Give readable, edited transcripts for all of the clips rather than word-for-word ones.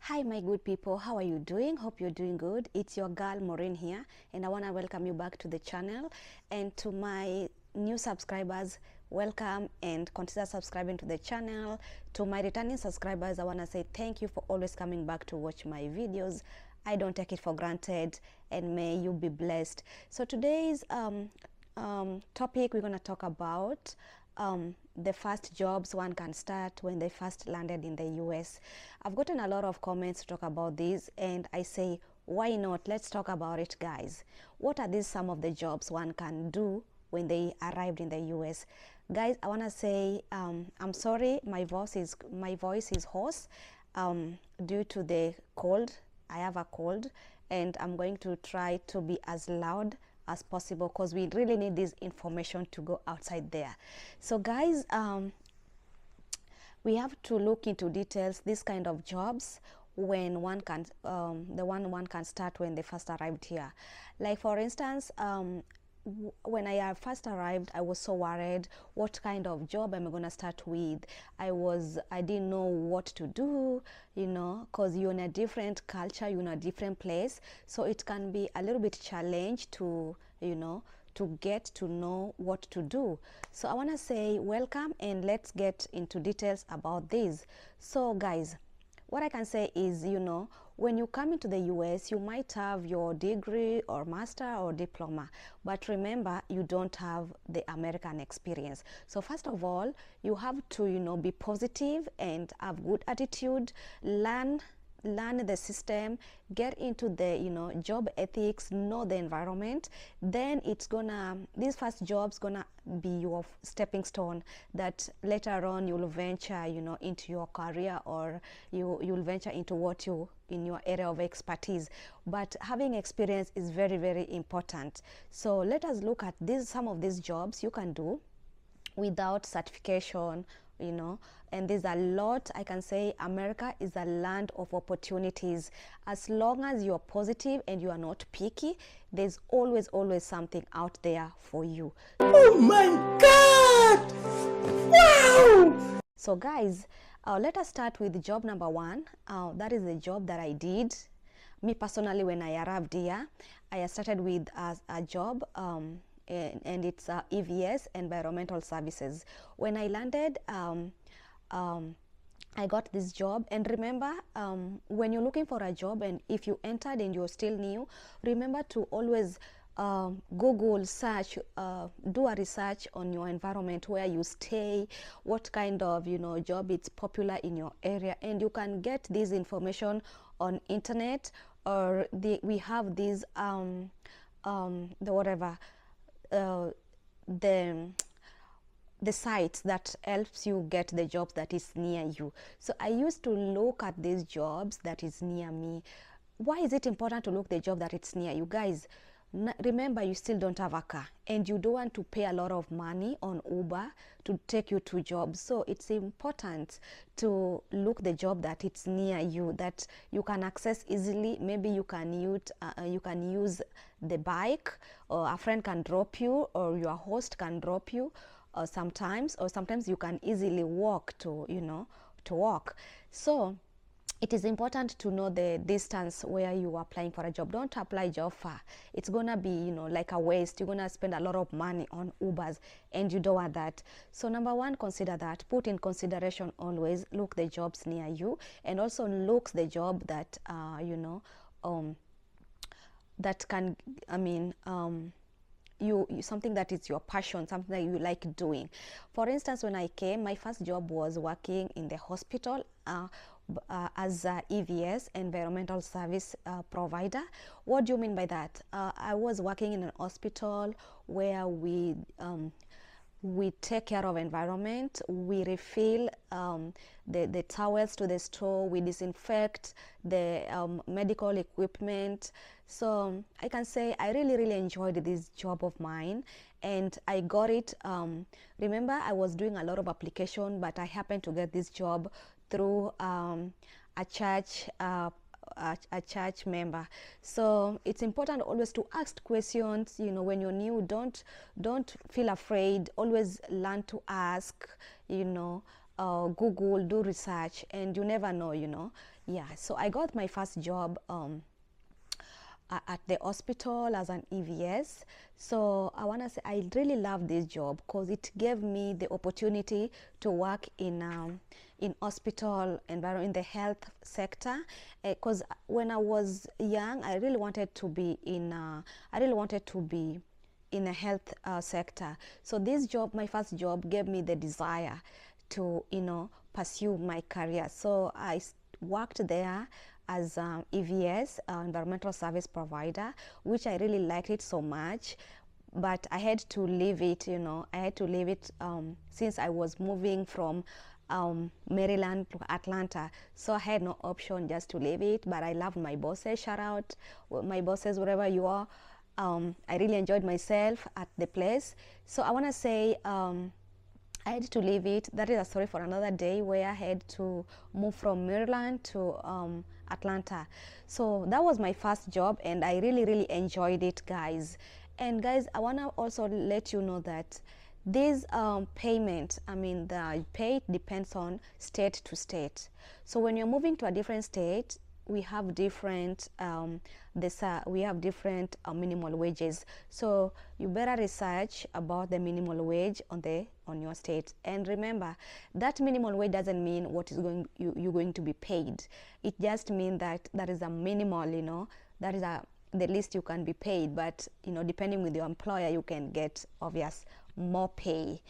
Hi my good people, how are you doing? Hope you're doing good. It's your girl Maureen here, and I want to welcome you back to the channel. And to my new subscribers, welcome and consider subscribing to the channel. To my returning subscribers, I want to say thank you for always coming back to watch my videos. I don't take it for granted, and may you be blessed. So today's topic, we're going to talk about the first jobs one can start when they first landed in the US. I've gotten a lot of comments to talk about this, and I say, why not? Let's talk about it, guys. What are these some of the jobs one can do when they arrived in the US? Guys, I want to say I'm sorry, my voice is hoarse due to the cold. I have a cold, and I'm going to try to be as loud as possible because we really need this information to go outside there. So guys, we have to look into details this kind of jobs when one can one can start when they first arrived here. Like for instance, when I first arrived, I was so worried what kind of job am I gonna start with. I didn't know what to do, you know, because you're in a different culture, you're in a different place, so it can be a little bit challenge to, you know, to get to know what to do. So I want to say welcome, and let's get into details about this. So guys, what I can say is, you know, when you come into the US, you might have your degree or master or diploma, but remember, you don't have the American experience. So first of all, you have to, you know, be positive and have good attitude, learn the system, get into the, you know, job ethics, know the environment. Then it's gonna, this first job's gonna be your stepping stone that later on you'll venture, you know, into your career, or you'll venture into what you in your area of expertise. But having experience is very, very important. So let us look at this, some of these jobs you can do without certification, you know, and there's a lot. I can say America is a land of opportunities. As long as you're positive and you are not picky, there's always something out there for you. Oh my God! Wow! So guys, let us start with job number one. That is the job that I did. Me personally, when I arrived here, I started with a job and it's EVS, environmental services. When I landed, I got this job. And remember, when you're looking for a job, and if you entered and you're still new, remember to always Google search, do a research on your environment, where you stay, what kind of, you know, job it's popular in your area. And you can get this information on internet, or we have these the sites that helps you get the jobs that is near you. So I used to look at these jobs that is near me. Why is it important to look the job that it's near you, guys? Remember, you still don't have a car, and you don't want to pay a lot of money on Uber to take you to jobs. So it's important to look the job that it's near you, that you can access easily. Maybe you can use the bike, or a friend can drop you, or your host can drop you, or sometimes you can easily walk to, you know, to walk. So it is important to know the distance where you are applying for a job. Don't apply job far. It's gonna be, you know, like a waste. You're gonna spend a lot of money on Ubers, and you don't want that. So number one, consider that. Put in consideration always, look the jobs near you, and also look the job that you know, that can, I mean, you something that is your passion, something that you like doing. For instance, when I came, my first job was working in the hospital as a EVS, environmental service provider. What do you mean by that? I was working in an hospital where we take care of environment, we refill the towels to the store, we disinfect the medical equipment. So I can say I really enjoyed this job of mine, and I got it. Remember, I was doing a lot of application, but I happened to get this job through a church member. So it's important always to ask questions. You know, when you're new, don't feel afraid. Always learn to ask, you know, Google, do research, and you never know, Yeah, so I got my first job at the hospital as an EVS. So I want to say I really love this job because it gave me the opportunity to work in hospital environment, in the health sector. Because when I was young, I really wanted to be in a health sector. So this job, my first job, gave me the desire to pursue my career. So I worked there as EVS, environmental service provider, which I really liked it so much. But I had to leave it, I had to leave it since I was moving from Maryland to Atlanta. So I had no option just to leave it. But I loved my bosses. Shout out my bosses, wherever you are. I really enjoyed myself at the place. So I want to say I had to leave it. That is a story for another day, where I had to move from Maryland to Atlanta. So that was my first job, and I really, really enjoyed it, guys. And guys, I want to also let you know that this payment, the pay depends on state to state. So when you're moving to a different state, we have different minimal wages. So you better research about the minimal wage on your state. And remember, that minimal wage doesn't mean what is you're going to be paid. It just means that that is a minimal, that is the least you can be paid. But depending with your employer, you can get obvious more pay.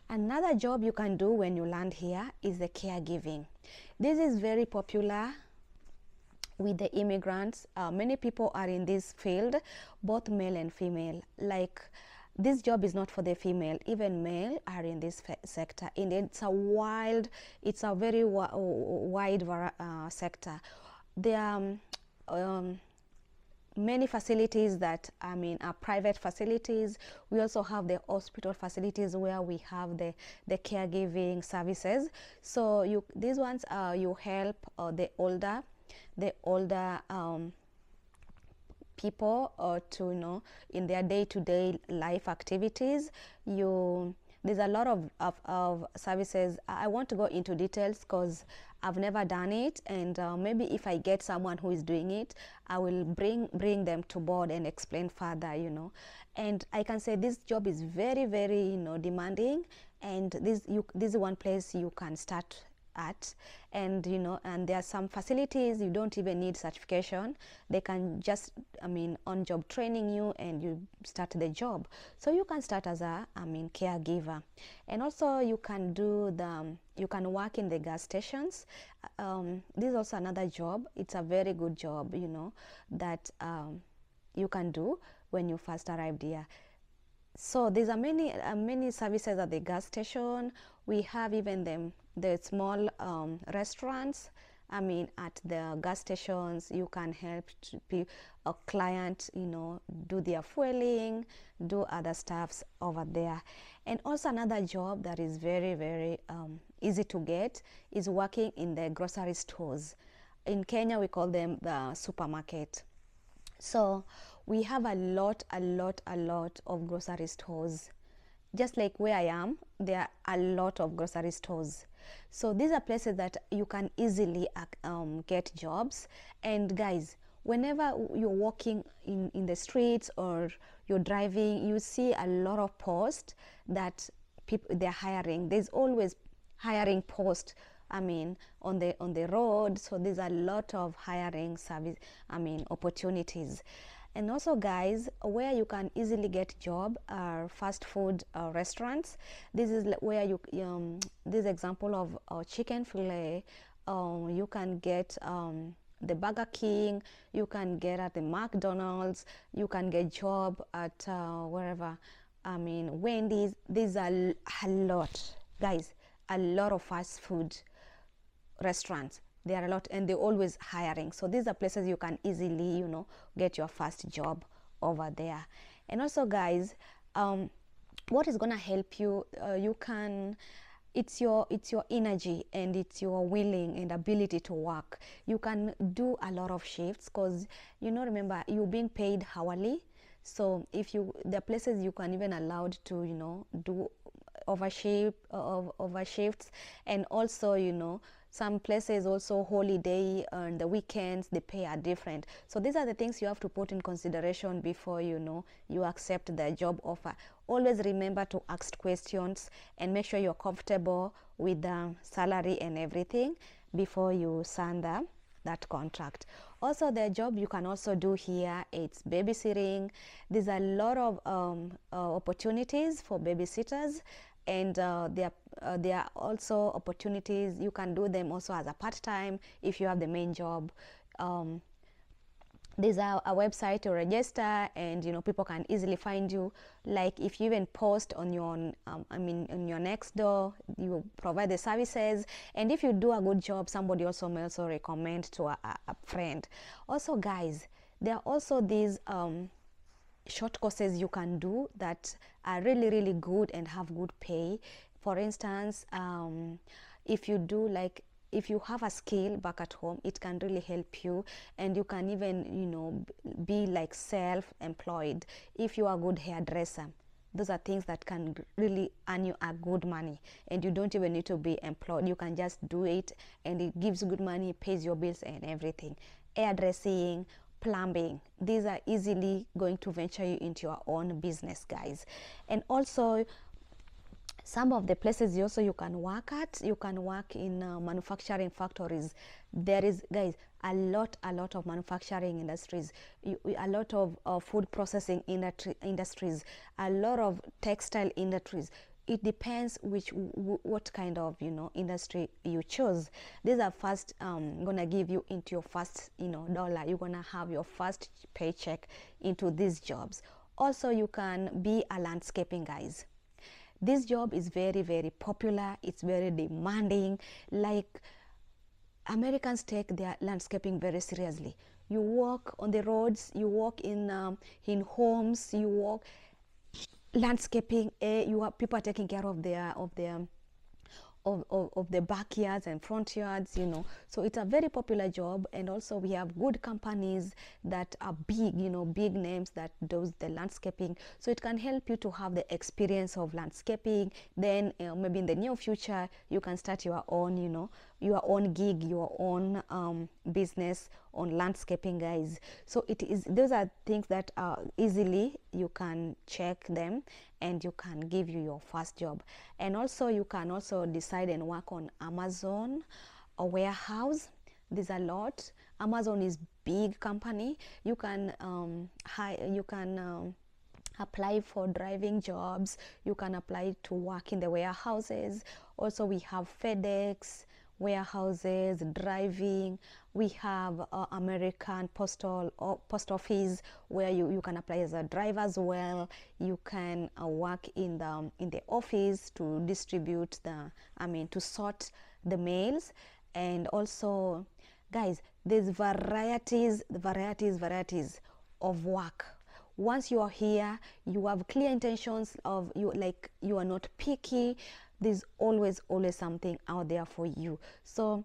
Another job you can do when you land here is the caregiving. This is very popular with the immigrants. Many people are in this field, both male and female. Like, this job is not for the female, even male are in this sector, and it's a very wide sector. There are many facilities that are private facilities. We also have the hospital facilities where we have the caregiving services. So these ones you help the older people to in their day-to-day life activities. There's a lot of services. I want to go into details because I've never done it, and maybe if I get someone who is doing it, I will bring them to board and explain further. And I can say this job is very, very demanding, and this is one place you can start at. And and there are some facilities you don't even need certification. They can just on job training you, and you start the job. So you can start as a caregiver. And also you can work in the gas stations. This is also another job. It's a very good job, that you can do when you first arrived here. So there's many services at the gas station. We have even the small restaurants. At the gas stations, you can help a client, do their fueling, do other stuffs over there. And also another job that is very, very easy to get is working in the grocery stores. In Kenya, we call them the supermarket. So we have a lot of grocery stores. Just like where I am, there are a lot of grocery stores. So these are places that you can easily get jobs. And guys, whenever you're walking in the streets or you're driving, you see a lot of posts that they're hiring. There's always hiring posts on the road. So there's a lot of hiring service opportunities. And also, guys, where you can easily get job are fast food restaurants. This is where this example of chicken fillet. You can get the Burger King. You can get at the McDonald's. You can get job at wherever. Wendy's. These are a lot, guys. A lot of fast food restaurants. There are a lot, and they're always hiring. So these are places you can easily get your first job over there. And also, guys, what is going to help you, it's your energy, and it's your willing and ability to work. You can do a lot of shifts because remember, you're being paid hourly. So there are places you can even allowed to do overshifts, and also, you know, some places also holiday and the weekends, the pay are different. So these are the things you have to put in consideration before, you know, you accept the job offer. Always remember to ask questions and make sure you're comfortable with the salary and everything before you sign that contract. Also, the job you can also do here, it's babysitting. There's a lot of opportunities for babysitters, and there are also opportunities you can do them also as a part-time if you have the main job. There's a website to register, and you know, people can easily find you. Like if you even post on your on your next door, you provide the services, and if you do a good job, somebody also may also recommend to a friend. Also, guys, there are also these short courses you can do that are really good and have good pay. For instance, if you do, like, if you have a skill back at home, it can really help you, and you can even, you know, be like self-employed. If you are a good hairdresser, those are things that can really earn you a good money, and you don't even need to be employed. You can just do it, and it gives good money, pays your bills and everything. Hairdressing, plumbing, these are easily going to venture you into your own business, guys. And also, some of the places also you can work at, you can work in manufacturing factories. There is, guys, a lot of manufacturing industries, a lot of food processing industries, a lot of textile industries. It depends what kind of, you know, industry you choose. These are first gonna give you into your first, you know, dollar. You're gonna have your first paycheck into these jobs. Also, you can be a landscaping guys. This job is very popular. It's very demanding. Like, Americans take their landscaping very seriously. You walk on the roads, you walk in homes, you walk landscaping. You are, people are taking care of their of the backyards and front yards, you know. So it's a very popular job, and also we have good companies that are big, you know, big names that does the landscaping. So it can help you to have the experience of landscaping. Then maybe in the near future you can start your own, you know, your own gig, your own business on landscaping, guys. So it is, those are things that are easily you can check them, and you can give you your first job. And also you can also decide and work on Amazon or warehouse. There's a lot. Amazon is big company. You can apply for driving jobs. You can apply to work in the warehouses. Also, we have FedEx warehouses, driving. We have American post office, where you can apply as a driver as well. You can work in the office to distribute to sort the mails. And also, guys, there's varieties of work. Once you are here, you have clear intentions of you, like, you are not picky. There's always something out there for you. So,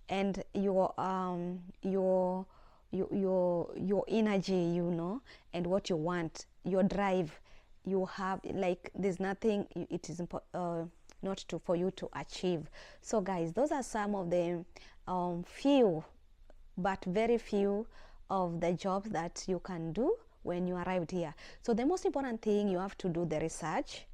and your energy, you know, and what you want, your drive, you have, like, there's nothing it is not to for you to achieve. So, guys, those are some of the few, but very few, of the jobs that you can do when you arrived here. So the most important thing, you have to do the research,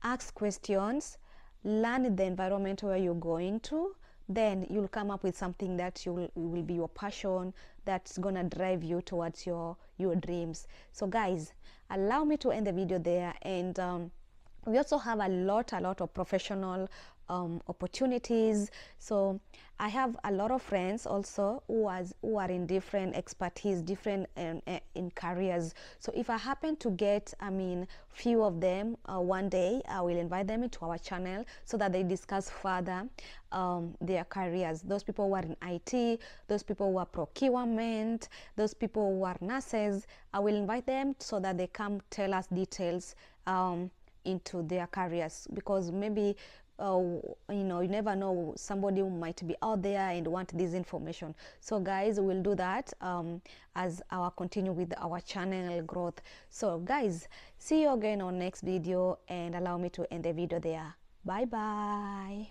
ask questions, learn the environment where you're going to. Then you'll come up with something that will be your passion, that's gonna drive you towards your dreams. So, guys, allow me to end the video there. And we also have a lot of professional opportunities. So I have a lot of friends also who are in different expertise, different in careers. So if I happen to get, few of them one day, I will invite them into our channel so that they discuss further their careers. Those people who are in IT, those people who are procurement, those people who are nurses, I will invite them so that they come tell us details into their careers, because maybe you know, you never know, somebody who might be out there and want this information. So guys, we'll do that as our continue with our channel growth. So guys, see you again on next video, and allow me to end the video there. Bye bye.